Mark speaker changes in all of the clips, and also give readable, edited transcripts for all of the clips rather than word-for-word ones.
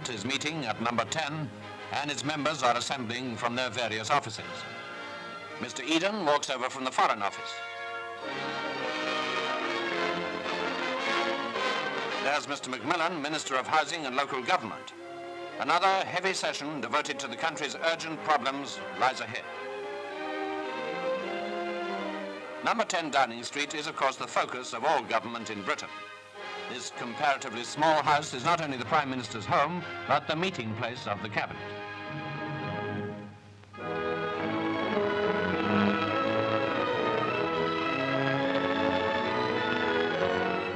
Speaker 1: Council is meeting at number 10 and its members are assembling from their various offices. Mr. Eden walks over from the Foreign Office. There's Mr. Macmillan, Minister of Housing and Local Government. Another heavy session devoted to the country's urgent problems lies ahead. Number 10 Downing Street is, of course, the focus of all government in Britain. This comparatively small house is not only the Prime Minister's home, but the meeting place of the Cabinet.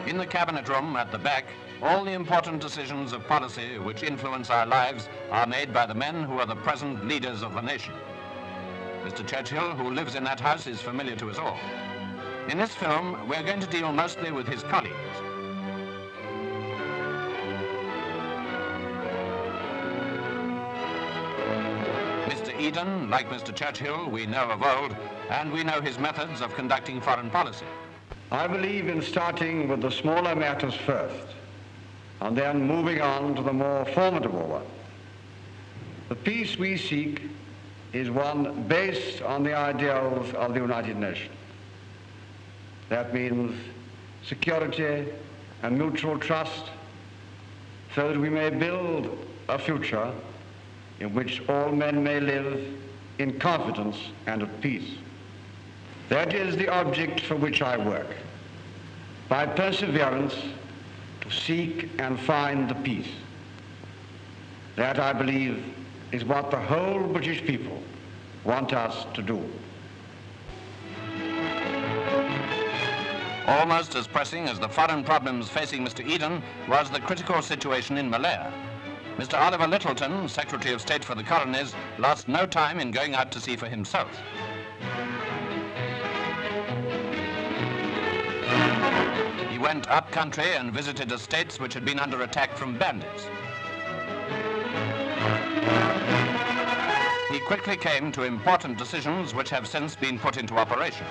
Speaker 1: In the Cabinet room at the back, all the important decisions of policy which influence our lives are made by the men who are the present leaders of the nation. Mr. Churchill, who lives in that house, is familiar to us all. In this film, we're going to deal mostly with his colleagues. Mr. Eden, like Mr. Churchill, we know of old, and we know his methods of conducting foreign policy.
Speaker 2: I believe in starting with the smaller matters first, and then moving on to the more formidable one. The peace we seek is one based on the ideals of the United Nations. That means security and mutual trust, so that we may build a future in which all men may live in confidence and at peace. That is the object for which I work, by perseverance to seek and find the peace. That, I believe, is what the whole British people want us to do.
Speaker 1: Almost as pressing as the foreign problems facing Mr. Eden was the critical situation in Malaya. Mr. Oliver Lyttleton, Secretary of State for the Colonies, lost no time in going out to see for himself. He went up country and visited estates which had been under attack from bandits. He quickly came to important decisions which have since been put into operation.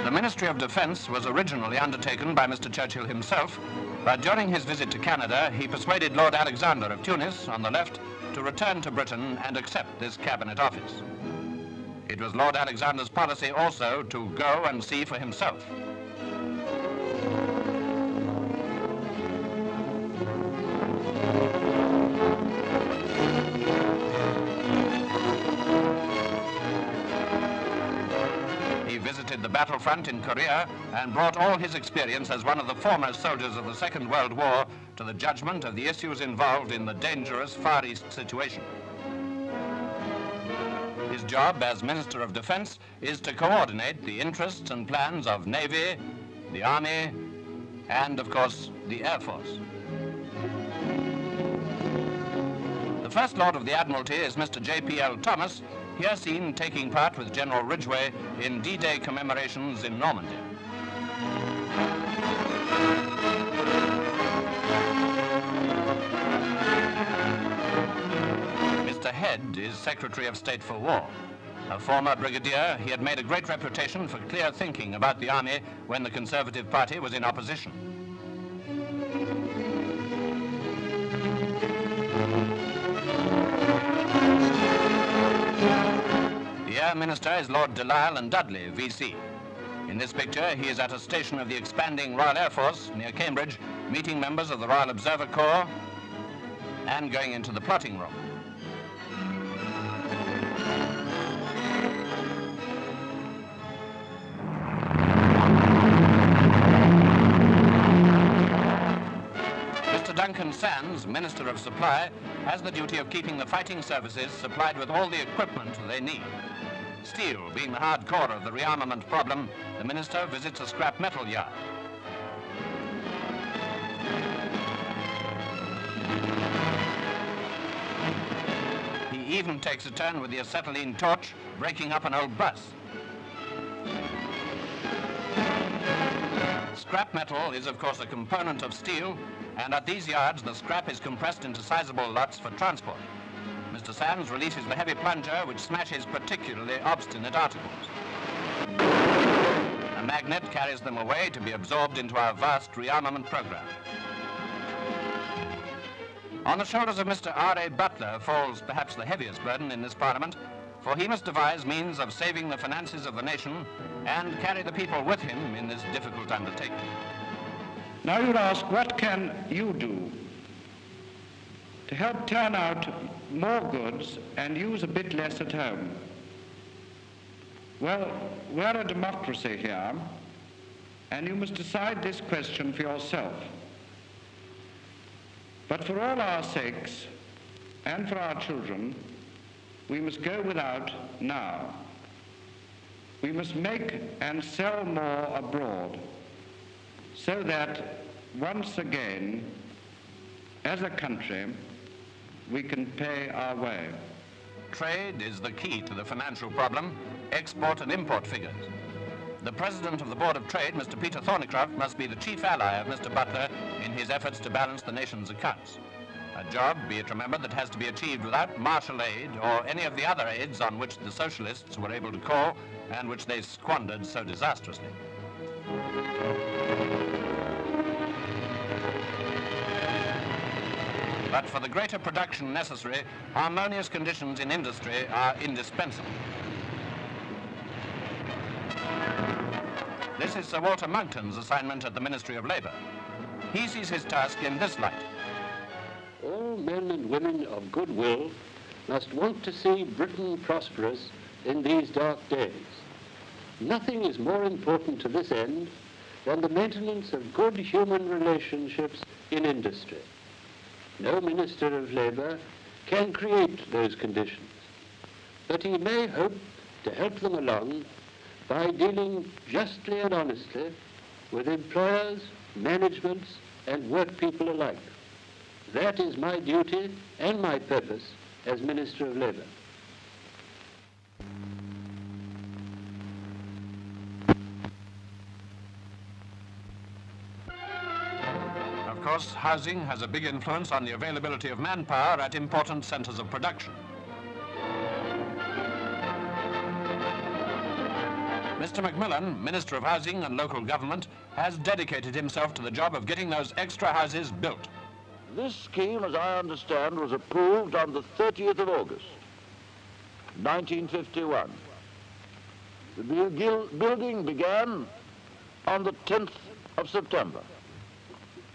Speaker 1: The Ministry of Defence was originally undertaken by Mr. Churchill himself, but during his visit to Canada, he persuaded Lord Alexander of Tunis, on the left, to return to Britain and accept this cabinet office. It was Lord Alexander's policy also to go and see for himself. He visited the battlefront in Korea and brought all his experience as one of the foremost soldiers of the Second World War to the judgment of the issues involved in the dangerous Far East situation. His job as Minister of Defence is to coordinate the interests and plans of Navy, the Army, and, of course, the Air Force. The First Lord of the Admiralty is Mr. J.P.L.Thomas, here seen taking part with General Ridgeway in D-Day commemorations in Normandy. Mr. Head is Secretary of State for War. A former brigadier, he had made a great reputation for clear thinking about the army when the Conservative Party was in opposition. The Air Minister is Lord Lyle Dudley V.C. In this picture, he is at a station of the expanding Royal Air Force near Cambridge, meeting members of the Royal Observer Corps and going into the plotting room. Mr. Duncan Sandys, Minister of Supply, has the duty of keeping the fighting services supplied with all the equipment they need. Steel being the hard core of the rearmament problem, the Minister visits a scrap metal yard. He even takes a turn with the acetylene torch, breaking up an old bus. Scrap metal is, of course, a component of steel, and at these yards, the scrap is compressed into sizable lots for transport. Mr. Sandys releases the heavy plunger, which smashes particularly obstinate articles. A A magnet carries them away to be absorbed into our vast rearmament program. On the shoulders of Mr. R.A. Butler falls perhaps the heaviest burden in this Parliament, for he must devise means of saving the finances of the nation and carry the people with him in this difficult undertaking.
Speaker 2: Now you'll ask, what can you do to help turn out more goods and use a bit less at home? Well, we're a democracy here, and you must decide this question for yourself. But for all our sakes, and for our children, we must go without now. We must make and sell more abroad, so that once again, as a country, we can pay our way.
Speaker 1: Trade is the key to the financial problem, export and import figures. The President of the Board of Trade, Mr. Peter Thorneycroft, must be the chief ally of Mr. Butler in his efforts to balance the nation's accounts. A job, be it remembered, that has to be achieved without martial aid or any of the other aids on which the socialists were able to call and which they squandered so disastrously. But for the greater production necessary, harmonious conditions in industry are indispensable. This is Sir Walter Monkton's assignment at the Ministry of Labour. He sees his task in this light.
Speaker 3: All men and women of goodwill must want to see Britain prosperous in these dark days. Nothing is more important to this end than the maintenance of good human relationships in industry. No Minister of Labour can create those conditions, but he may hope to help them along by dealing justly and honestly with employers, managements, and workpeople alike. That is my duty and my purpose as Minister of Labour.
Speaker 1: Of course, housing has a big influence on the availability of manpower at important centres of production. Mr. Macmillan, Minister of Housing and Local Government, has dedicated himself to the job of getting those extra houses built.
Speaker 4: This scheme, as I understand, was approved on the 30th of August, 1951. The building began on the 10th of September,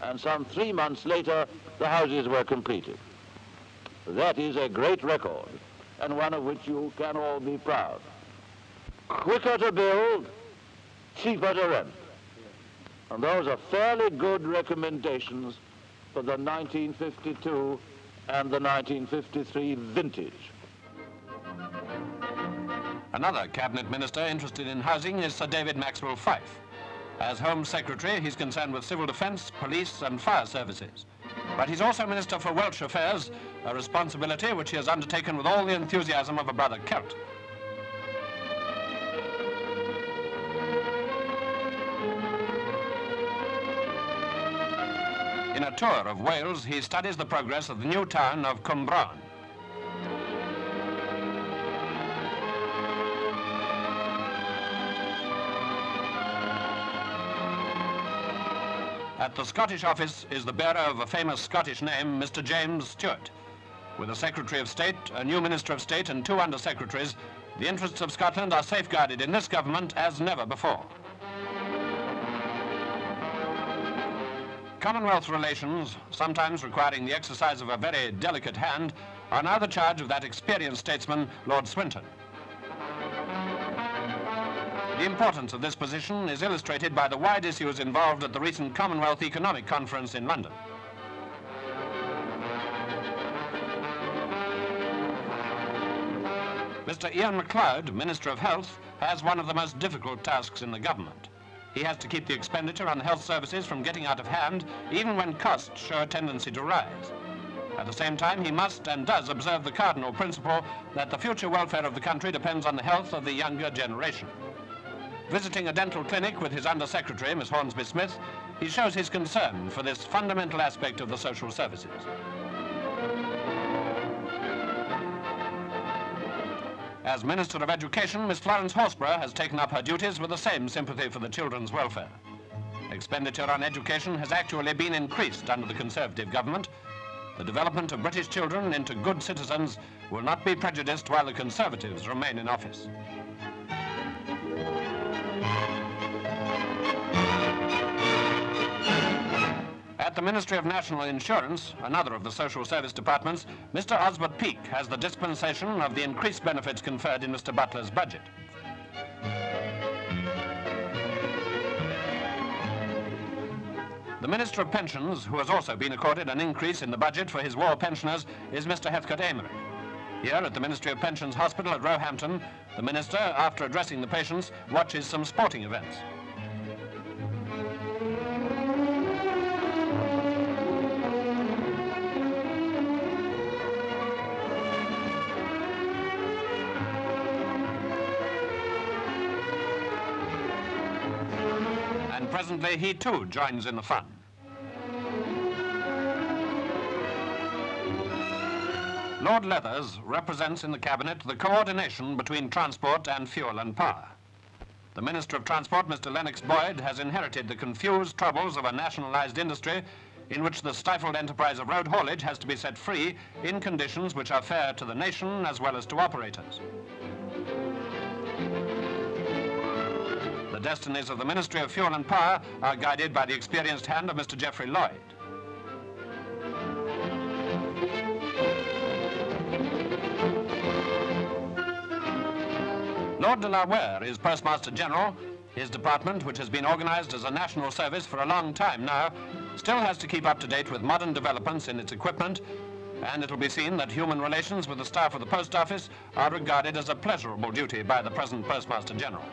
Speaker 4: and some 3 months later, the houses were completed. That is a great record, and one of which you can all be proud. Quicker to build, cheaper to rent. And those are fairly good recommendations for the 1952 and the 1953 vintage.
Speaker 1: Another Cabinet Minister interested in housing is Sir David Maxwell Fyffe. As Home Secretary, he's concerned with civil defence, police and fire services. But he's also Minister for Welsh Affairs, a responsibility which he has undertaken with all the enthusiasm of a brother Celt. In a tour of Wales, he studies the progress of the new town of Cwmbran. At the Scottish office is the bearer of a famous Scottish name, Mr. James Stewart. With a Secretary of State, a new Minister of State and 2 Under-Secretaries, the interests of Scotland are safeguarded in this government as never before. Commonwealth relations, sometimes requiring the exercise of a very delicate hand, are now the charge of that experienced statesman, Lord Swinton. The importance of this position is illustrated by the wide issues involved at the recent Commonwealth Economic Conference in London. Mr. Ian McCleod, Minister of Health, has one of the most difficult tasks in the government. He has to keep the expenditure on health services from getting out of hand, even when costs show a tendency to rise. At the same time, he must and does observe the cardinal principle that the future welfare of the country depends on the health of the younger generation. Visiting a dental clinic with his Under-Secretary, Miss Hornsby Smith, he shows his concern for this fundamental aspect of the social services. As Minister of Education, Miss Florence Horseborough has taken up her duties with the same sympathy for the children's welfare. Expenditure on education has actually been increased under the Conservative government. The development of British children into good citizens will not be prejudiced while the Conservatives remain in office. At the Ministry of National Insurance, another of the social service departments, Mr. Oswald Peake has the dispensation of the increased benefits conferred in Mr. Butler's budget. The Minister of Pensions, who has also been accorded an increase in the budget for his war pensioners, is Mr. Heathcote Amery. Here at the Ministry of Pensions Hospital at Roehampton, the Minister, after addressing the patients, watches some sporting events. And presently he too joins in the fun. Lord Laythes represents in the Cabinet the coordination between transport and fuel and power. The Minister of Transport, Mr. Lennox Boyd, has inherited the confused troubles of a nationalised industry in which the stifled enterprise of road haulage has to be set free in conditions which are fair to the nation as well as to operators. The destinies of the Ministry of Fuel and Power are guided by the experienced hand of Mr. Geoffrey Lloyd. Lord de la Ware is Postmaster General. His department, which has been organised as a national service for a long time now, still has to keep up to date with modern developments in its equipment, and it'll be seen that human relations with the staff of the Post Office are regarded as a pleasurable duty by the present Postmaster General.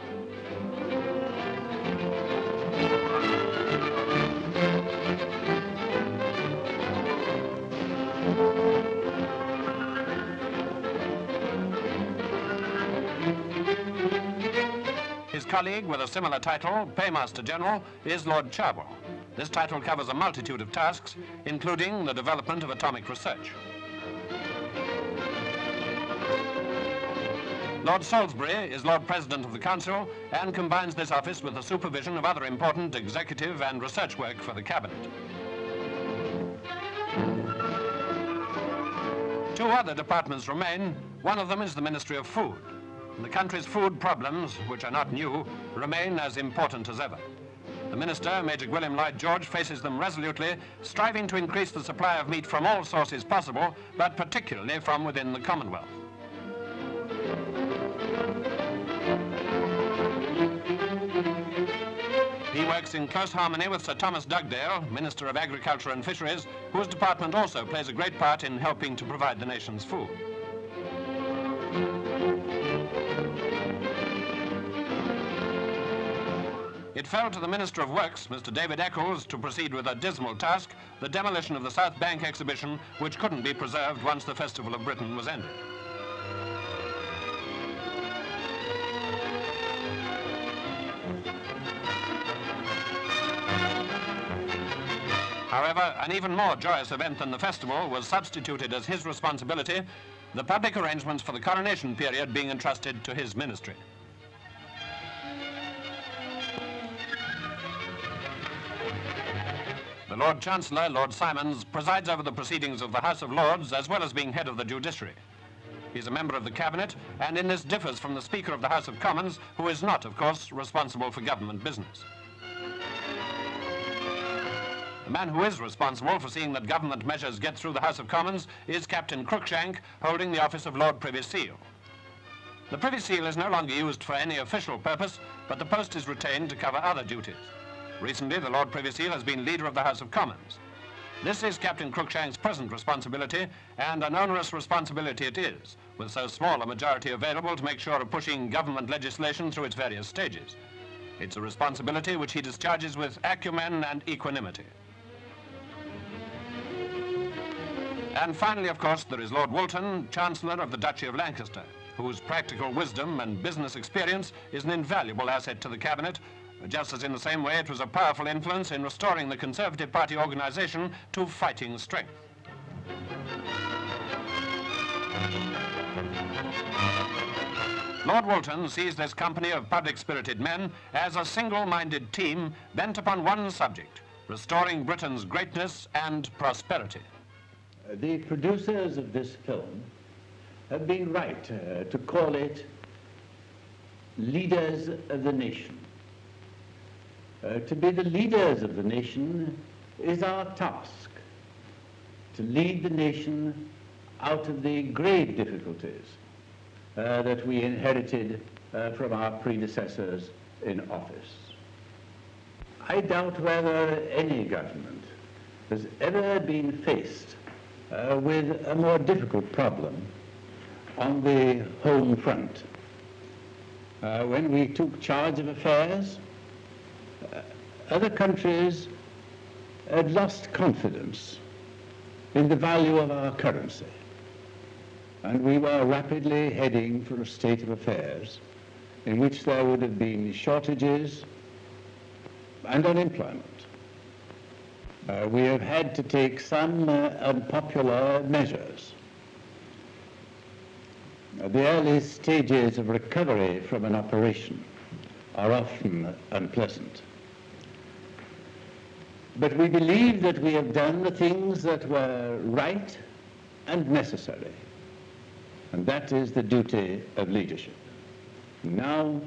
Speaker 1: His colleague with a similar title, Paymaster General, is Lord Charwell. This title covers a multitude of tasks, including the development of atomic research. Lord Salisbury is Lord President of the Council and combines this office with the supervision of other important executive and research work for the Cabinet. Two other departments remain. One of them is the Ministry of Food. The country's food problems, which are not new, remain as important as ever. The Minister, Major Gwillim LLoyd George, faces them resolutely, striving to increase the supply of meat from all sources possible, but particularly from within the Commonwealth. He works in close harmony with Sir Thomas Dugdale, Minister of Agriculture and Fisheries, whose department also plays a great part in helping to provide the nation's food. It fell to the Minister of Works, Mr. David Eccles, to proceed with a dismal task, the demolition of the South Bank exhibition, which couldn't be preserved once the Festival of Britain was ended. However, an even more joyous event than the festival was substituted as his responsibility, the public arrangements for the coronation period being entrusted to his ministry. The Lord Chancellor, Lord Simons, presides over the proceedings of the House of Lords as well as being head of the judiciary. He's a member of the Cabinet, and in this differs from the Speaker of the House of Commons, who is not, of course, responsible for government business. The man who is responsible for seeing that government measures get through the House of Commons is Captain Cruikshank, holding the office of Lord Privy Seal. The Privy Seal is no longer used for any official purpose, but the post is retained to cover other duties. Recently, the Lord Privy Seal has been Leader of the House of Commons. This is Captain Cruikshank's present responsibility, and an onerous responsibility it is, with so small a majority available to make sure of pushing government legislation through its various stages. It's a responsibility which he discharges with acumen and equanimity. And finally, of course, there is Lord Woolton, Chancellor of the Duchy of Lancaster, whose practical wisdom and business experience is an invaluable asset to the Cabinet, just as in the same way it was a powerful influence in restoring the Conservative Party organisation to fighting strength. Lord Woolton sees this company of public-spirited men as a single-minded team bent upon one subject, restoring Britain's greatness and prosperity.
Speaker 3: The producers of this film have been right to call it Leaders of the Nation. To be the leaders of the nation is our task, to lead the nation out of the grave difficulties that we inherited from our predecessors in office. I doubt whether any government has ever been faced with a more difficult problem on the home front. When we took charge of affairs, other countries had lost confidence in the value of our currency, and we were rapidly heading for a state of affairs in which there would have been shortages and unemployment. We have had to take some unpopular measures. The early stages of recovery from an operation are often unpleasant. But we believe that we have done the things that were right and necessary, and that is the duty of leadership. Now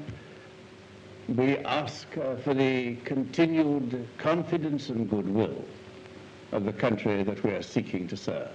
Speaker 3: we ask for the continued confidence and goodwill of the country that we are seeking to serve.